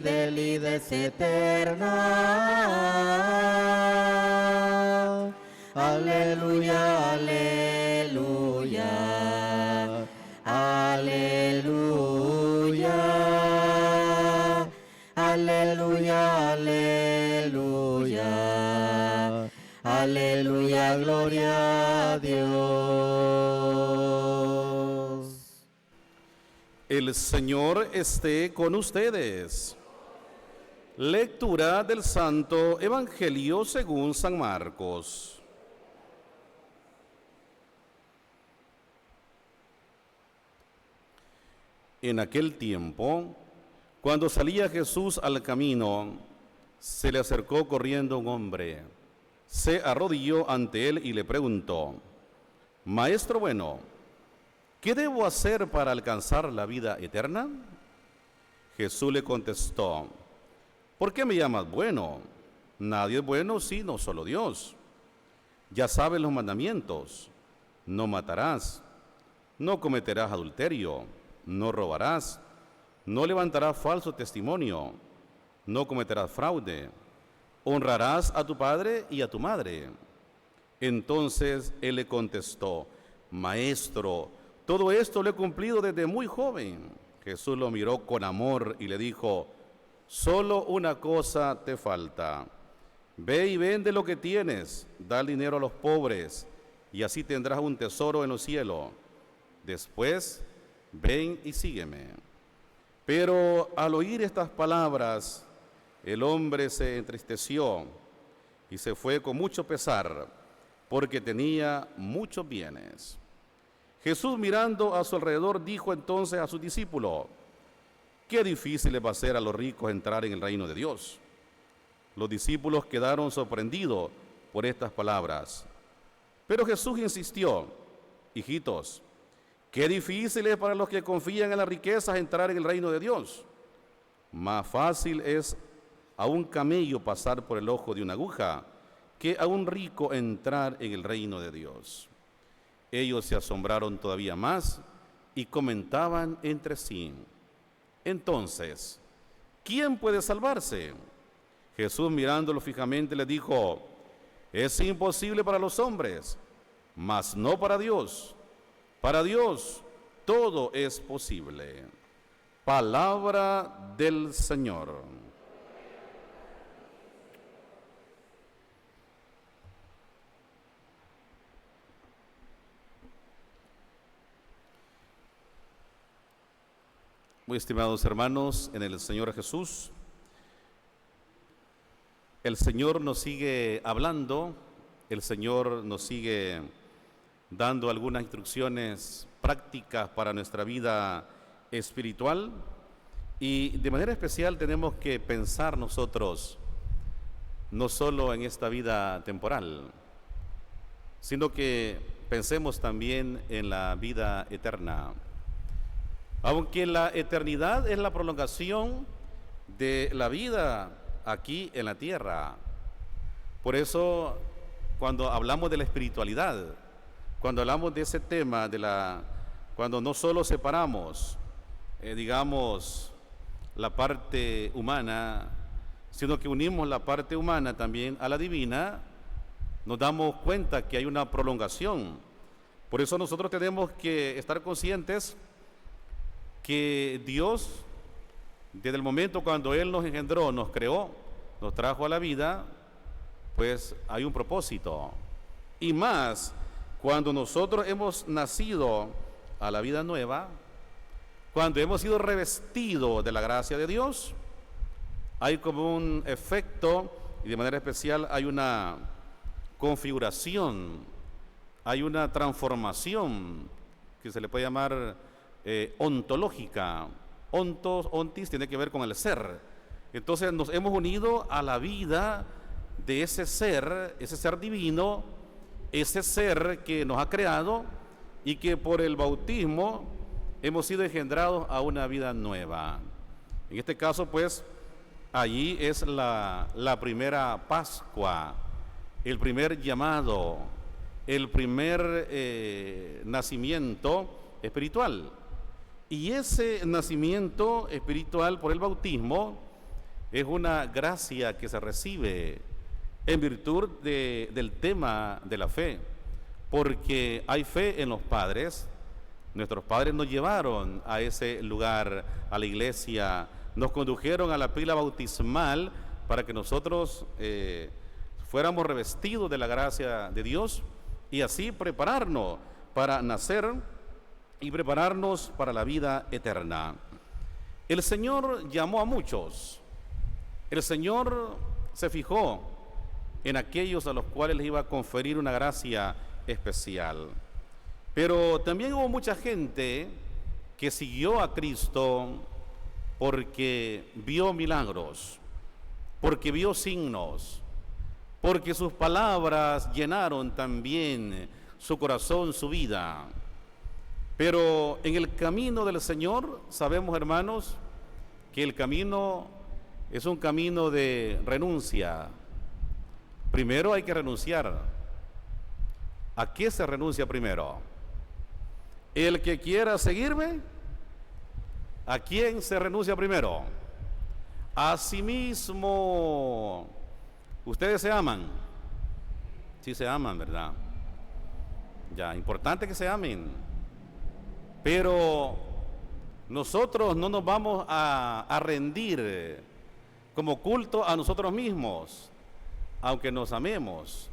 fidelidad eterna. Aleluya, aleluya, aleluya, aleluya, aleluya, aleluya, gloria a Dios. El Señor esté con ustedes. Lectura del Santo Evangelio según San Marcos. En aquel tiempo, cuando salía Jesús al camino, se le acercó corriendo un hombre. Se arrodilló ante él y le preguntó: Maestro bueno, ¿qué debo hacer para alcanzar la vida eterna? Jesús le contestó: ¿Por qué me llamas bueno? Nadie es bueno sino solo Dios. Ya sabes los mandamientos: no matarás, no cometerás adulterio, no robarás, no levantarás falso testimonio, no cometerás fraude, honrarás a tu padre y a tu madre. Entonces él le contestó: Maestro, todo esto lo he cumplido desde muy joven. Jesús lo miró con amor y le dijo: solo una cosa te falta. Ve y vende lo que tienes, da el dinero a los pobres, y así tendrás un tesoro en los cielos. Después, ven y sígueme. Pero al oír estas palabras, el hombre se entristeció y se fue con mucho pesar, porque tenía muchos bienes. Jesús, mirando a su alrededor, dijo entonces a sus discípulos: qué difícil va a ser a los ricos entrar en el reino de Dios. Los discípulos quedaron sorprendidos por estas palabras. Pero Jesús insistió: hijitos, qué difícil es para los que confían en las riquezas entrar en el reino de Dios. Más fácil es a un camello pasar por el ojo de una aguja que a un rico entrar en el reino de Dios. Ellos se asombraron todavía más y comentaban entre sí: entonces, ¿quién puede salvarse? Jesús, mirándolo fijamente, le dijo: es imposible para los hombres, mas no para Dios. Para Dios todo es posible. Palabra del Señor. Muy estimados hermanos en el Señor Jesús, el Señor nos sigue hablando, el Señor nos sigue dando algunas instrucciones prácticas para nuestra vida espiritual, y de manera especial tenemos que pensar nosotros no solo en esta vida temporal, sino que pensemos también en la vida eterna. Aunque la eternidad es la prolongación de la vida aquí en la tierra. Por eso, cuando hablamos de la espiritualidad, cuando hablamos de ese tema, cuando no solo separamos, digamos, la parte humana, sino que unimos la parte humana también a la divina, nos damos cuenta que hay una prolongación. Por eso nosotros tenemos que estar conscientes que Dios, desde el momento cuando Él nos engendró, nos creó, nos trajo a la vida, pues hay un propósito. Y más, cuando nosotros hemos nacido a la vida nueva, cuando hemos sido revestidos de la gracia de Dios, hay como un efecto, y de manera especial hay una configuración, hay una transformación que se le puede llamar ontológica. Ontis tiene que ver con el ser. Entonces nos hemos unido a la vida de ese ser divino, ese ser que nos ha creado y que por el bautismo hemos sido engendrados a una vida nueva. En este caso, pues, allí es la primera Pascua, el primer llamado, el primer nacimiento espiritual. Y ese nacimiento espiritual por el bautismo es una gracia que se recibe en virtud del tema de la fe, porque hay fe en los padres. Nuestros padres nos llevaron a ese lugar, a la iglesia, nos condujeron a la pila bautismal para que nosotros fuéramos revestidos de la gracia de Dios y así prepararnos para nacer y prepararnos para la vida eterna. El Señor llamó a muchos. El Señor se fijó en aquellos a los cuales les iba a conferir una gracia especial. Pero también hubo mucha gente que siguió a Cristo porque vio milagros, porque vio signos, porque sus palabras llenaron también su corazón, su vida. Pero en el camino del Señor sabemos, hermanos, que el camino es un camino de renuncia. Primero hay que renunciar. ¿A qué se renuncia primero? El que quiera seguirme, ¿a quién se renuncia primero? A sí mismo. ¿Ustedes se aman? Sí se aman, ¿verdad? Ya, importante que se amen. Pero nosotros no nos vamos a rendir como culto a nosotros mismos, aunque nos amemos.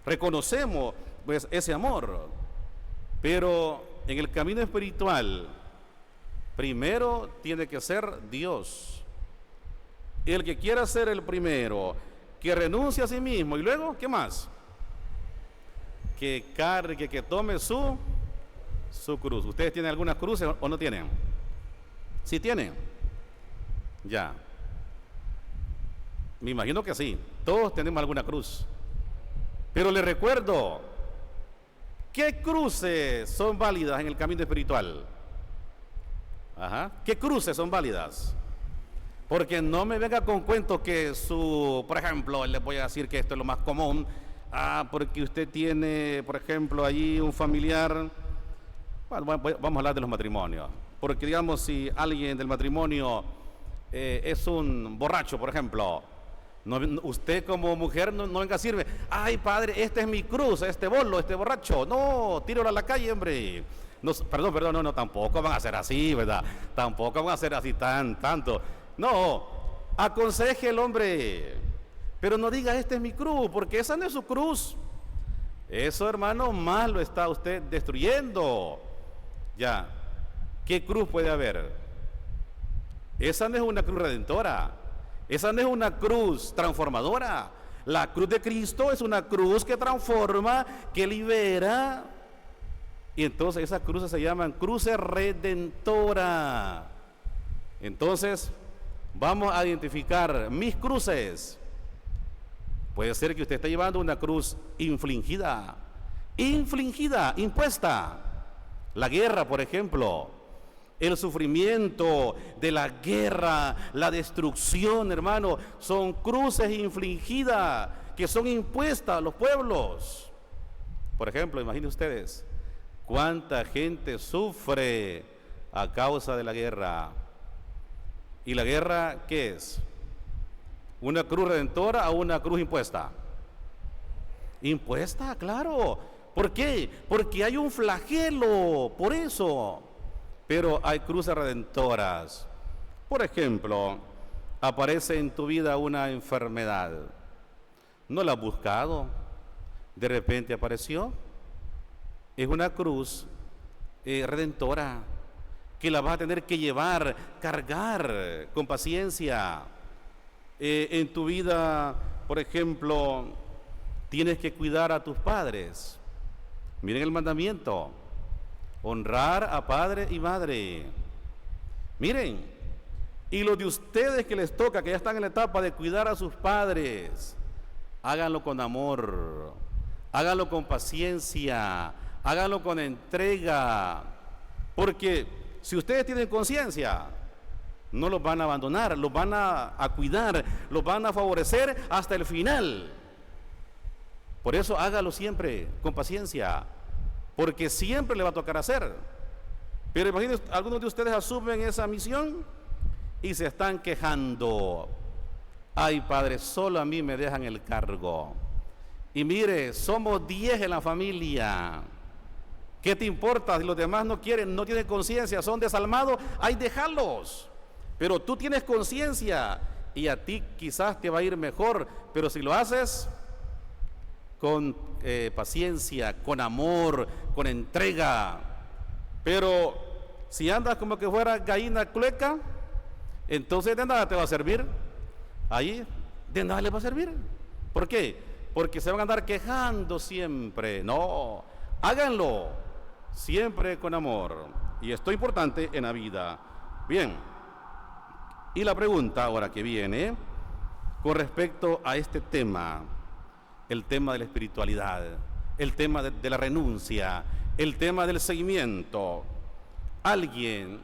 Reconocemos pues ese amor, pero en el camino espiritual primero tiene que ser Dios. El que quiera ser el primero, que renuncie a sí mismo y luego, ¿qué más? Que cargue, que tome su cruz. ¿Ustedes tienen algunas cruces o no tienen? ¿Sí tienen? Ya. Me imagino que sí. Todos tenemos alguna cruz. Pero les recuerdo, ¿qué cruces son válidas en el camino espiritual? Ajá. ¿Qué cruces son válidas? Porque no me venga con cuentos que por ejemplo, les voy a decir que esto es lo más común. Porque usted tiene, por ejemplo, allí un familiar. Bueno, vamos a hablar de los matrimonios. Porque digamos, si alguien del matrimonio es un borracho, por ejemplo, usted como mujer no venga a decirme, ay padre, esta es mi cruz, este bolo, este borracho, no, tíralo a la calle, hombre. No, perdón, no, tampoco van a ser así, ¿verdad? Tampoco van a ser así tanto. No, aconseje el hombre, pero no diga, esta es mi cruz, porque esa no es su cruz. Eso, hermano, más lo está usted destruyendo. Ya, ¿qué cruz puede haber? Esa no es una cruz redentora. Esa no es una cruz transformadora. La cruz de Cristo es una cruz que transforma, que libera. Y entonces esas cruces se llaman cruces redentora. Entonces, vamos a identificar mis cruces. Puede ser que usted esté llevando una cruz infligida, impuesta. La guerra, por ejemplo. El sufrimiento de la guerra, la destrucción, hermano, son cruces infligidas que son impuestas a los pueblos. Por ejemplo, imaginen ustedes cuánta gente sufre a causa de la guerra. ¿Y la guerra qué es? ¿Una cruz redentora o una cruz impuesta? Impuesta, claro. ¿Por qué? Porque hay un flagelo, por eso. Pero hay cruces redentoras. Por ejemplo, aparece en tu vida una enfermedad. ¿No la has buscado? De repente apareció. Es una cruz redentora que la vas a tener que llevar, cargar con paciencia. En tu vida, por ejemplo, tienes que cuidar a tus padres. Miren el mandamiento. Honrar a padre y madre. Miren, y los de ustedes que les toca, que ya están en la etapa de cuidar a sus padres, háganlo con amor, háganlo con paciencia, háganlo con entrega, porque si ustedes tienen conciencia, no los van a abandonar, los van a cuidar, los van a favorecer hasta el final. Por eso hágalo siempre con paciencia, porque siempre le va a tocar hacer. Pero imagínense, algunos de ustedes asumen esa misión y se están quejando. Ay, padre, solo a mí me dejan el cargo. Y mire, somos 10 en la familia. ¿Qué te importa si los demás no quieren, no tienen conciencia, son desalmados? Ay, déjalos. Pero tú tienes conciencia y a ti quizás te va a ir mejor, pero si lo haces con paciencia, con amor, con entrega. Pero si andas como que fuera gallina clueca, entonces de nada te va a servir. Ahí de nada le va a servir. ¿Por qué? Porque se van a andar quejando siempre. No, háganlo siempre con amor. Y esto es importante en la vida. Bien, y la pregunta ahora que viene con respecto a este tema, el tema de la espiritualidad, el tema de la renuncia, el tema del seguimiento. Alguien,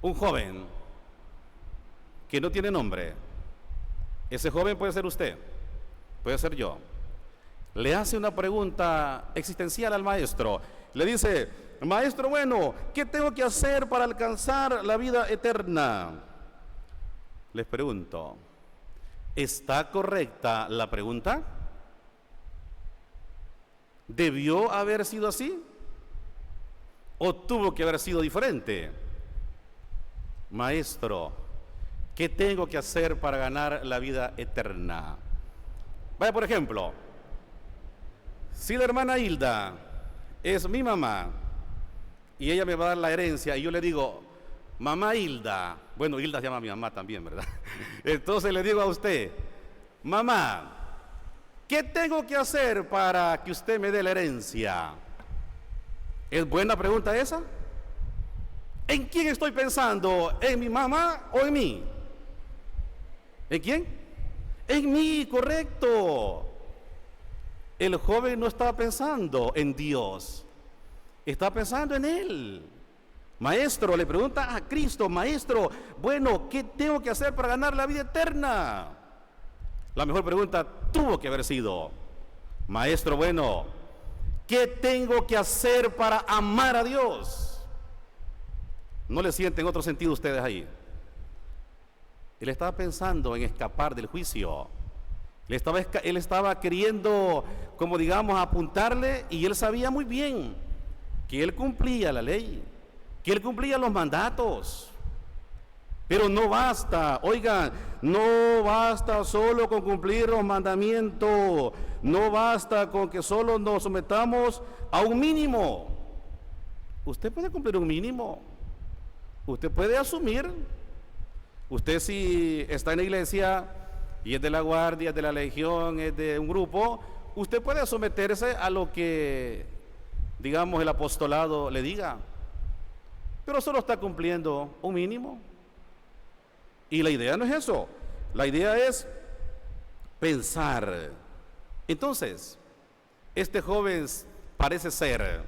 un joven que no tiene nombre, ese joven puede ser usted, puede ser yo, le hace una pregunta existencial al maestro. Le dice: maestro, bueno, ¿qué tengo que hacer para alcanzar la vida eterna? Les pregunto, ¿está correcta la pregunta? ¿Debió haber sido así? ¿O tuvo que haber sido diferente? Maestro, ¿qué tengo que hacer para ganar la vida eterna? Vaya, por ejemplo, si la hermana Hilda es mi mamá y ella me va a dar la herencia y yo le digo: mamá Hilda, bueno, Hilda se llama mi mamá también, ¿verdad? Entonces le digo a usted: mamá, ¿qué tengo que hacer para que usted me dé la herencia? ¿Es buena pregunta esa? ¿En quién estoy pensando? ¿En mi mamá o en mí? ¿En quién? En mí, correcto. El joven no estaba pensando en Dios, estaba pensando en él. Maestro, le pregunta a Cristo: maestro, bueno, ¿qué tengo que hacer para ganar la vida eterna? La mejor pregunta tuvo que haber sido: maestro, bueno, ¿qué tengo que hacer para amar a Dios? ¿No le sienten otro sentido ustedes ahí? Él estaba pensando en escapar del juicio. Él estaba queriendo, como digamos, apuntarle, y él sabía muy bien que él cumplía la ley, que él cumplía los mandatos. Pero no basta, oigan, no basta solo con cumplir los mandamientos, no basta con que solo nos sometamos a un mínimo. Usted puede cumplir un mínimo, usted puede asumir. Usted, si está en la iglesia y es de la guardia, es de la legión, es de un grupo, usted puede someterse a lo que, digamos, el apostolado le diga, pero solo está cumpliendo un mínimo. Y la idea no es eso, la idea es pensar. Entonces, este joven parece ser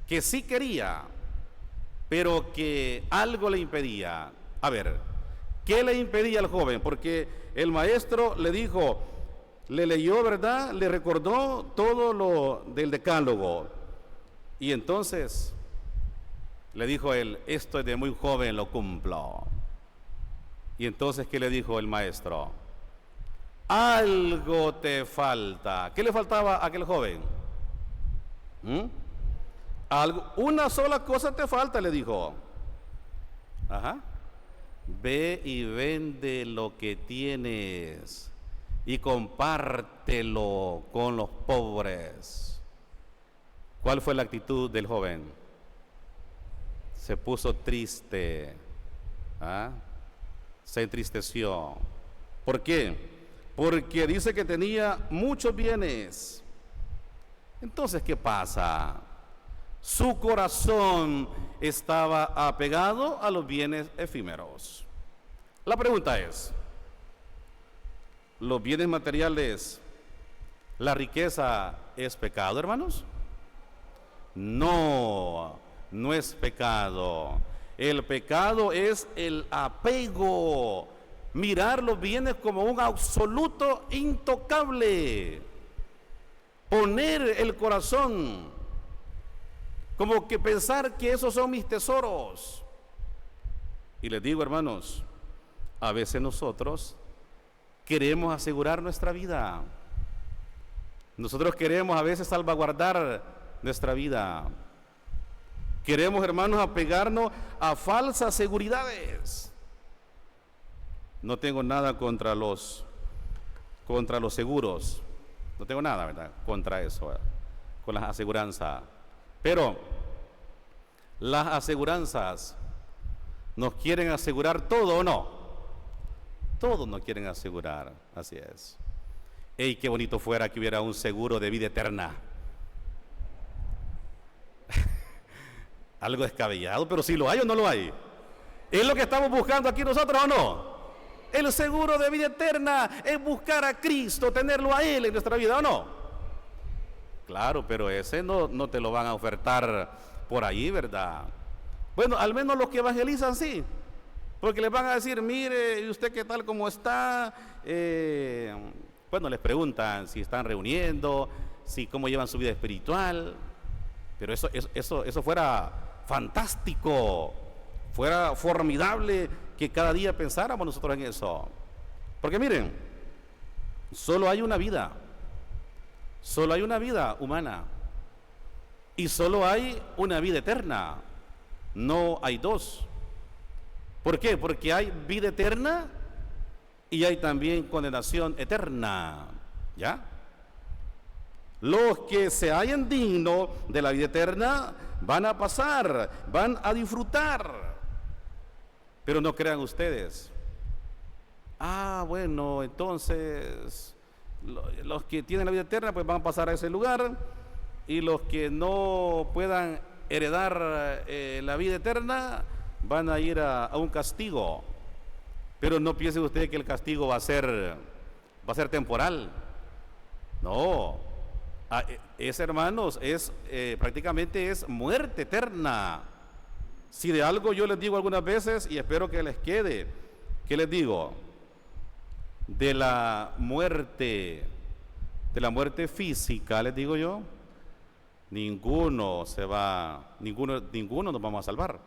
que sí quería, pero que algo le impedía. A ver, ¿qué le impedía al joven? Porque el maestro le dijo, le leyó, ¿verdad? Le recordó todo lo del decálogo. Y entonces le dijo él: esto es de muy joven, lo cumplo. Y entonces, ¿qué le dijo el maestro? Algo te falta. ¿Qué le faltaba a aquel joven? Algo, una sola cosa te falta, le dijo. Ajá. Ve y vende lo que tienes y compártelo con los pobres. ¿Cuál fue la actitud del joven? Se puso triste. ¿Ah? Se entristeció. ¿Por qué? Porque dice que tenía muchos bienes. Entonces, ¿qué pasa? Su corazón estaba apegado a los bienes efímeros. La pregunta es: ¿los bienes materiales, la riqueza, es pecado, hermanos? No, no es pecado. El pecado es el apego, mirar los bienes como un absoluto intocable, poner el corazón, como que pensar que esos son mis tesoros. Y les digo, hermanos, a veces nosotros queremos asegurar nuestra vida. Nosotros queremos a veces salvaguardar nuestra vida. Queremos, hermanos, apegarnos a falsas seguridades. No tengo nada contra los seguros. No tengo nada, ¿verdad?, contra eso, ¿verdad?, con las aseguranzas. Pero las aseguranzas nos quieren asegurar todo, ¿o no? Todos nos quieren asegurar, así es. ¡Ey, qué bonito fuera que hubiera un seguro de vida eterna! Algo descabellado, pero si lo hay o no lo hay. ¿Es lo que estamos buscando aquí nosotros o no? El seguro de vida eterna es buscar a Cristo, tenerlo a Él en nuestra vida, ¿o no? Claro, pero ese no te lo van a ofertar por ahí, ¿verdad? Bueno, al menos los que evangelizan sí, porque les van a decir, mire, ¿y usted qué tal, cómo está? Bueno, les preguntan si están reuniendo, si cómo llevan su vida espiritual. Pero eso fuera fantástico, fuera formidable que cada día pensáramos nosotros en eso. Porque miren, solo hay una vida humana, y solo hay una vida eterna, no hay dos. ¿Por qué? Porque hay vida eterna y hay también condenación eterna, ¿ya? Los que se hallen dignos de la vida eterna van a pasar, van a disfrutar. Pero no crean ustedes, bueno, entonces los que tienen la vida eterna pues van a pasar a ese lugar, y los que no puedan heredar la vida eterna van a ir a un castigo. Pero no piense usted que el castigo va a ser temporal. No, hermanos, prácticamente es muerte eterna. Si de algo yo les digo algunas veces, y espero que les quede, ¿qué les digo? De la muerte física, les digo yo, ninguno nos vamos a salvar.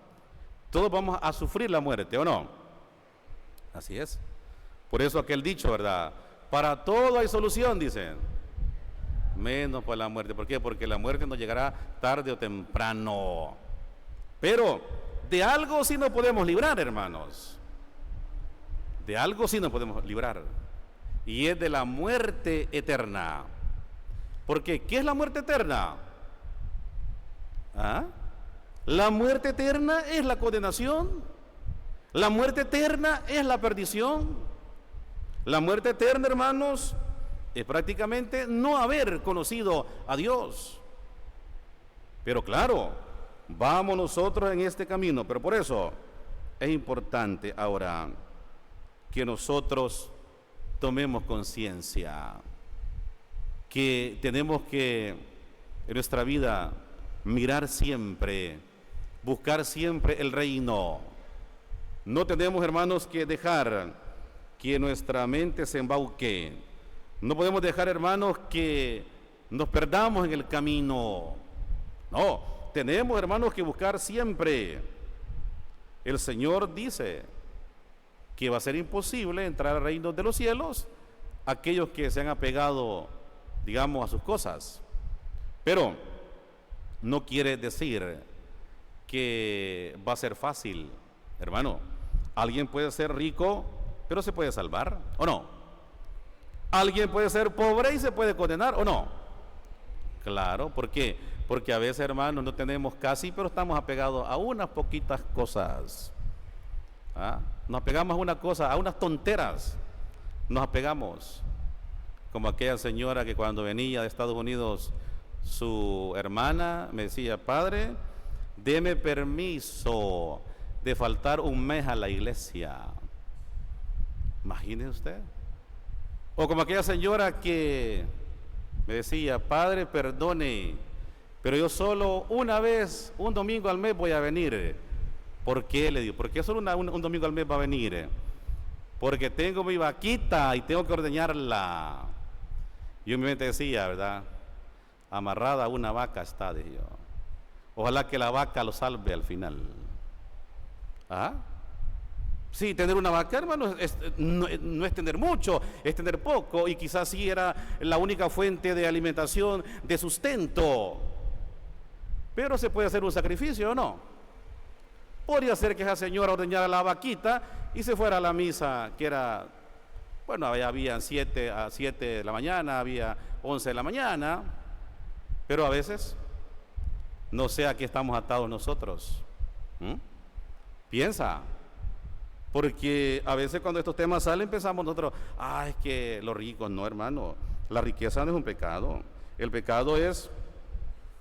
Todos vamos a sufrir la muerte, ¿o no? Así es. Por eso aquel dicho, ¿verdad? Para todo hay solución, dicen, menos para la muerte. ¿Por qué? Porque la muerte nos llegará tarde o temprano. Pero de algo sí nos podemos librar, hermanos. De algo sí nos podemos librar. Y es de la muerte eterna. Porque, ¿qué es la muerte eterna? La muerte eterna es la condenación. La muerte eterna es la perdición. La muerte eterna, hermanos, es prácticamente no haber conocido a Dios. Pero claro, vamos nosotros en este camino, pero por eso es importante ahora que nosotros tomemos conciencia que tenemos que en nuestra vida mirar siempre, buscar siempre el reino. No tenemos, hermanos, que dejar que nuestra mente se embauque. No podemos dejar, hermanos, que nos perdamos en el camino. No, tenemos, hermanos, que buscar siempre. El Señor dice que va a ser imposible entrar al reino de los cielos aquellos que se han apegado, digamos, a sus cosas. Pero no quiere decir que va a ser fácil, hermano. Alguien puede ser rico, pero se puede salvar, ¿o no? Alguien puede ser pobre y se puede condenar, ¿o no? Claro, ¿por qué? Porque a veces, hermanos, no tenemos casi, pero estamos apegados a unas poquitas cosas. Nos apegamos a una cosa, a unas tonteras. Nos apegamos. Como aquella señora que cuando venía de Estados Unidos, su hermana me decía, padre, deme permiso de faltar un mes a la iglesia. Imagínese usted. O como aquella señora que me decía, padre, perdone, pero yo solo una vez, un domingo al mes voy a venir. ¿Por qué? Le digo, ¿por qué solo un domingo al mes va a venir? Porque tengo mi vaquita y tengo que ordeñarla. Yo en mi mente decía, ¿verdad? Amarrada a una vaca está, dije yo. Ojalá que la vaca lo salve al final. Sí, tener una vaca, hermano, no es tener mucho, es tener poco, y quizás sí era la única fuente de alimentación, de sustento. Pero se puede hacer un sacrificio, ¿o no? Podría ser que esa señora ordeñara la vaquita y se fuera a la misa, que era, bueno, había 7 a 7 de la mañana, había 11 de la mañana, pero a veces no sé a qué estamos atados nosotros. Piensa, porque a veces cuando estos temas salen pensamos nosotros, es que los ricos, no, hermano, la riqueza no es un pecado, el pecado es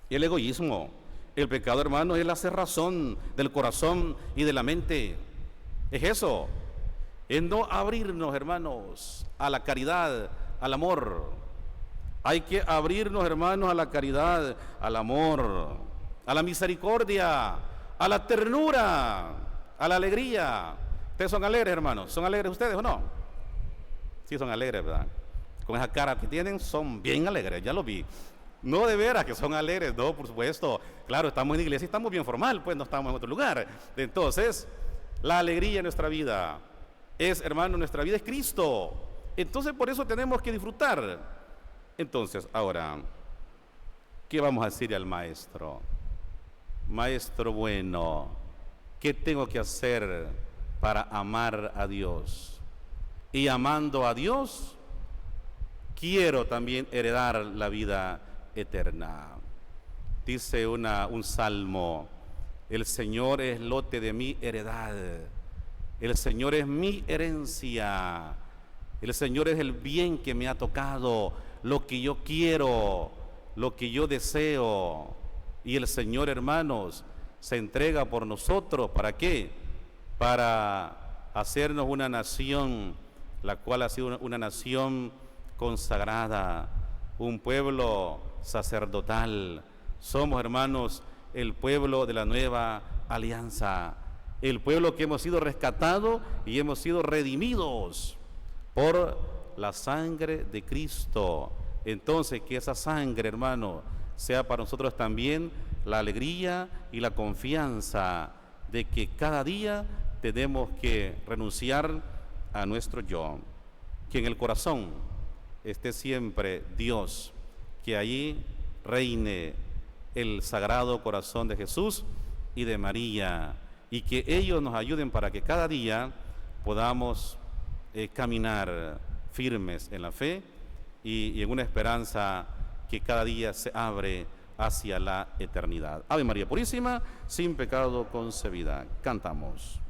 el egoísmo, el pecado, hermano, es la cerrazón del corazón y de la mente, es eso, es no abrirnos, hermanos, a la caridad, al amor. Hay que abrirnos, hermanos, a la caridad, al amor, a la misericordia, a la ternura, a la alegría. ¿Ustedes son alegres, hermanos? ¿Son alegres ustedes o no? Sí, son alegres, ¿verdad? Con esa cara que tienen, son bien alegres, ya lo vi. No, de veras que son alegres, no, por supuesto. Claro, estamos en iglesia y estamos bien formal, pues no estamos en otro lugar. Entonces, la alegría en nuestra vida es, hermano, nuestra vida es Cristo. Entonces, por eso tenemos que disfrutar. Entonces, ahora, ¿qué vamos a decir al maestro? Maestro bueno, ¿qué tengo que hacer para amar a Dios? Y amando a Dios, quiero también heredar la vida eterna. Dice un salmo: el Señor es lote de mi heredad, el Señor es mi herencia, el Señor es el bien que me ha tocado, lo que yo quiero, lo que yo deseo. Y el Señor, hermanos, se entrega por nosotros. ¿Para qué? Para hacernos una nación, la cual ha sido una nación consagrada, un pueblo sacerdotal. Somos, hermanos, el pueblo de la nueva alianza, el pueblo que hemos sido rescatados y hemos sido redimidos por la sangre de Cristo. Entonces, que esa sangre, hermano, sea para nosotros también la alegría y la confianza de que cada día tenemos que renunciar a nuestro yo, que en el corazón esté siempre Dios, que allí reine el Sagrado Corazón de Jesús y de María, y que ellos nos ayuden para que cada día podamos caminar firmes en la fe y en una esperanza que cada día se abre hacia la eternidad. Ave María Purísima, sin pecado concebida. Cantamos.